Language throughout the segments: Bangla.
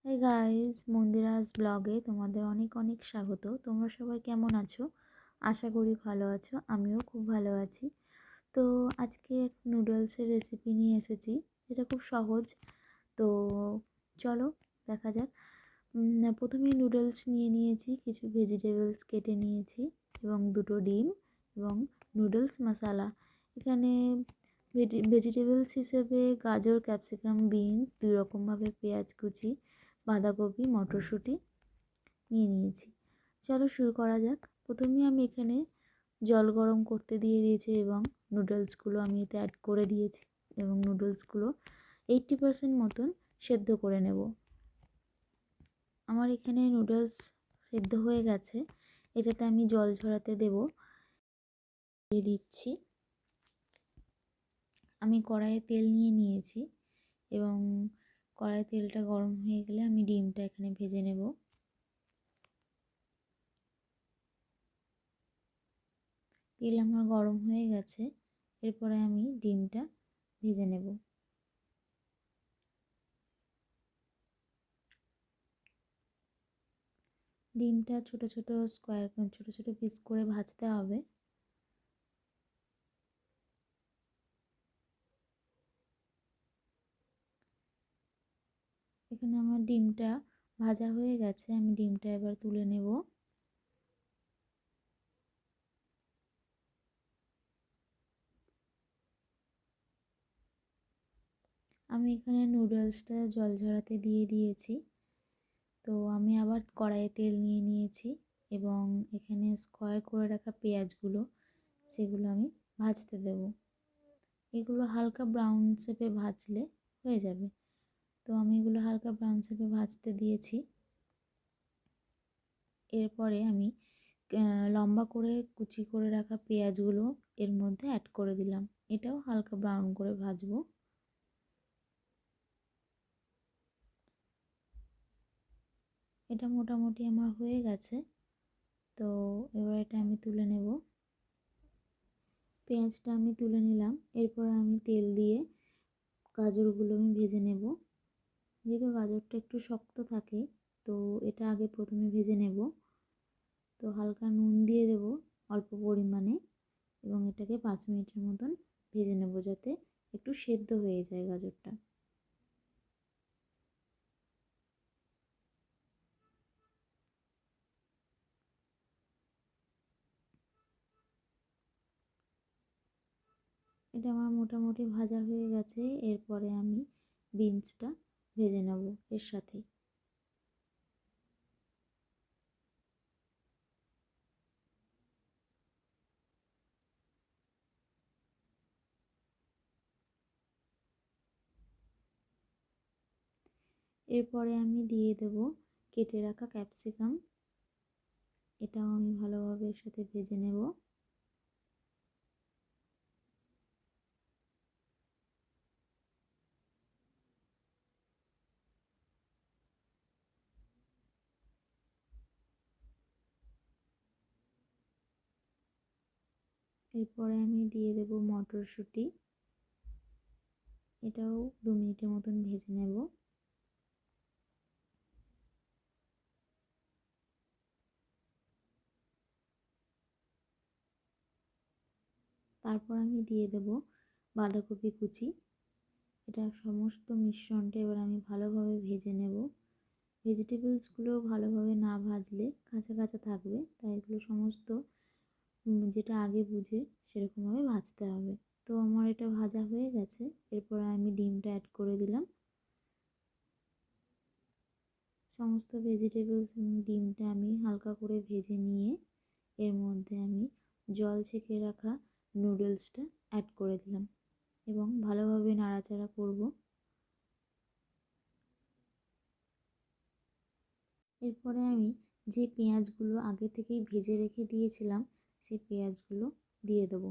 হাই গাইস, মন্দিরাস ব্লগে তোমাদের অনেক অনেক স্বাগত। তোমরা সবাই কেমন আছো? আশা করি ভালো আছো। আমিও খুব ভালো আছি। তো আজকে এক নুডলসের রেসিপি নিয়ে এসেছি, যেটা খুব সহজ। তো চলো দেখা যাক। প্রথমেই নুডলস নিয়ে নিয়েছি, কিছু ভেজিটেবলস কেটে নিয়েছি এবং দুটো ডিম এবং নুডলস মশলা। এখানে ভেজিটেবলস হিসেবে গাজর, ক্যাপসিকাম, বিনস, দুই রকমভাবে পেঁয়াজ কুচি, বাঁধাকপি, মটরশুঁটি নিয়ে নিয়েছি। চলো শুরু করা যাক। প্রথমেই আমি এখানে জল গরম করতে দিয়ে দিয়েছি এবং নুডলসগুলো আমি এতে অ্যাড করে দিয়েছি এবং নুডলসগুলো 80% মতন সেদ্ধ করে নেব। আমার এখানে নুডলস সেদ্ধ হয়ে গেছে। এটাতে আমি জল ঝরাতে দিয়ে দিচ্ছি। আমি কড়াইয়ে তেল নিয়ে নিয়েছি এবং কড়াইয়ে তেলটা গরম হয়ে গেলে আমি ডিমটা এখানে ভেজে নেব। তেল আমার গরম হয়ে গেছে, এরপরে আমি ডিমটা ভেজে নেব। ডিমটা ছোট ছোট পিস করে ভাজতে হবে। এখানে আমার ডিমটা ভাজা হয়ে গেছে, আমি ডিমটা এবার তুলে নেব। আমি এখানে নুডলসটা জল ঝরাতে দিয়ে দিয়েছি। তো আমি আবার কড়াইয়ে তেল নিয়ে নিয়েছি এবং এখানে স্কোয়ার করে রাখা পেঁয়াজগুলো, সেগুলো আমি ভাজতে দেব। এগুলো হালকা ব্রাউন শেপে ভাজলে হয়ে যাবে। তো আমি এগুলো হালকা ব্রাউন শেপে ভাজতে দিয়েছি। এরপরে আমি লম্বা করে কুচি করে রাখা পেঁয়াজগুলো এর মধ্যে অ্যাড করে দিলাম। এটাও হালকা ব্রাউন করে ভাজবো। এটা মোটামুটি আমার হয়ে গেছে। তো এবার এটা আমি তুলে নেব। পেঁয়াজটা আমি তুলে নিলাম। এরপর আমি তেল দিয়ে গাজরগুলো আমি ভেজে নেব। যেহেতু গাজরটা একটু শক্ত থাকে, তো এটা আগে প্রথমে ভেজে নেব। তো হালকা নুন দিয়ে দেব অল্প পরিমাণে এবং এটাকে 5 মিনিটের মতন ভেজে নেব, যাতে একটু সেদ্ধ হয়ে যায় গাজরটা। এটা আমার মোটামুটি ভাজা হয়ে গেছে। এরপরে আমি বিনসটা ভেজে নেব এর সাথে। এরপরে আমি দিয়ে দেব কেটে রাখা ক্যাপসিকাম। এটাও আমি ভালোভাবে এর সাথে ভেজে নেব। এরপরে আমি দিয়ে দেব মটরশুঁটি। এটাও 2 মিনিটের মতন ভেজে নেব। তারপর আমি দিয়ে দেব বাঁধাকপি কুচি। এটা সমস্ত মিশ্রণটা এবার আমি ভালোভাবে ভেজে নেব। ভেজিটেবলসগুলো ভালোভাবে না ভাজলে কাঁচা কাঁচা থাকবে, তাই এগুলো সমস্ত যেটা আগে বুঝে সেরকমভাবে ভাজতে হবে। তো আমার এটা ভাজা হয়ে গেছে। এরপর আমি ডিমটা অ্যাড করে দিলাম। সমস্ত ভেজিটেবলস এবং ডিমটা আমি হালকা করে ভেজে নিয়ে এর মধ্যে আমি জল ছেঁকে রাখা নুডলসটা অ্যাড করে দিলাম এবং ভালোভাবে নাড়াচাড়া করব। এরপরে আমি যে পেঁয়াজগুলো আগে থেকেই ভেজে রেখে দিয়েছিলাম, সেই পেঁয়াজগুলো দিয়ে দেবো।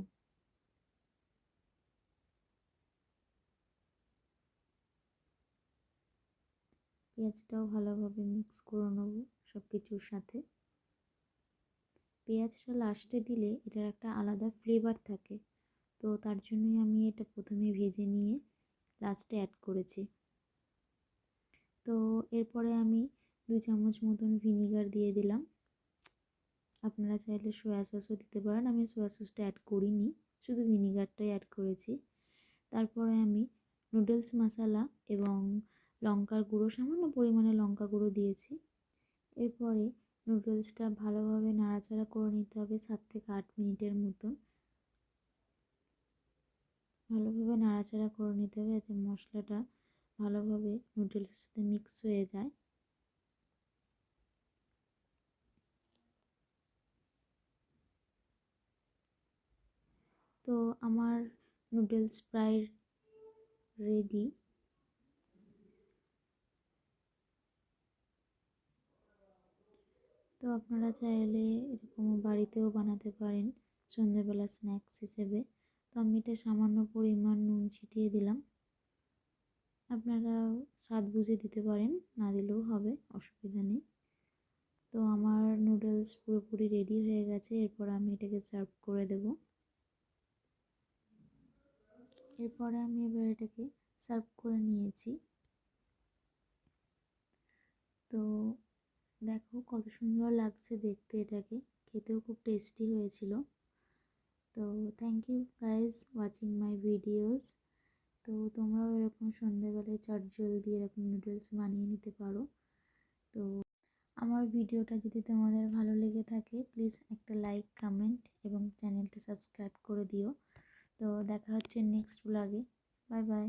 পেঁয়াজটাও ভালোভাবে মিক্স করে নেব সব কিছুর সাথে। পেঁয়াজটা লাস্টে দিলে এটার একটা আলাদা ফ্লেভার থাকে, তো তার জন্যই আমি এটা প্রথমে ভেজে নিয়ে লাস্টে অ্যাড করেছি। তো এরপরে আমি 2 চামচ মতন ভিনিগার দিয়ে দিলাম। আপনারা চাইলে সয়া সসও দিতে পারেন, আমি সয়া সসটা অ্যাড করিনি, শুধু ভিনিগারটাই অ্যাড করেছি। তারপরে আমি নুডলস মশলা এবং লঙ্কার গুঁড়ো, সামান্য পরিমাণে লঙ্কা গুঁড়ো দিয়েছি। এরপরে নুডলসটা ভালোভাবে নাড়াচাড়া করে নিতে হবে 7 থেকে 8 মিনিটের মতন। ভালোভাবে নাড়াচাড়া করে নিতে হবে যাতে মশলাটা ভালোভাবে নুডলসের সাথে মিক্স হয়ে যায়। তো আমার নুডলস প্রায় রেডি। তো আপনারা চাইলে এরকম বাড়িতেও বানাতে পারেন সন্ধ্যেবেলা স্ন্যাক্স হিসেবে। তো আমি এটা সামান্য পরিমাণ নুন ছিটিয়ে দিলাম, আপনারা স্বাদ বুঝে দিতে পারেন, না দিলেও হবে, অসুবিধা নেই। তো আমার নুডলস পুরোপুরি রেডি হয়ে গেছে, এরপর আমি এটাকে সার্ভ করে দেব। এরপরে আমি এবার এটাকে সার্ভ করে নিয়েছি। তো দেখো কত সুন্দর লাগছে দেখতে, এটাকে খেতেও খুব টেস্টি হয়েছিল। তো thank you guys watching my videos. তো তোমরাও এরকম সন্ধ্যেবেলায় চটজলদি এরকম নুডলস বানিয়ে নিতে পারো। তো আমার ভিডিওটা যদি তোমাদের ভালো লেগে থাকে প্লিজ একটা লাইক, কমেন্ট এবং চ্যানেলটা সাবস্ক্রাইব করে দিও। তো দেখা হচ্ছে নেক্সট ব্লগে। Bye bye.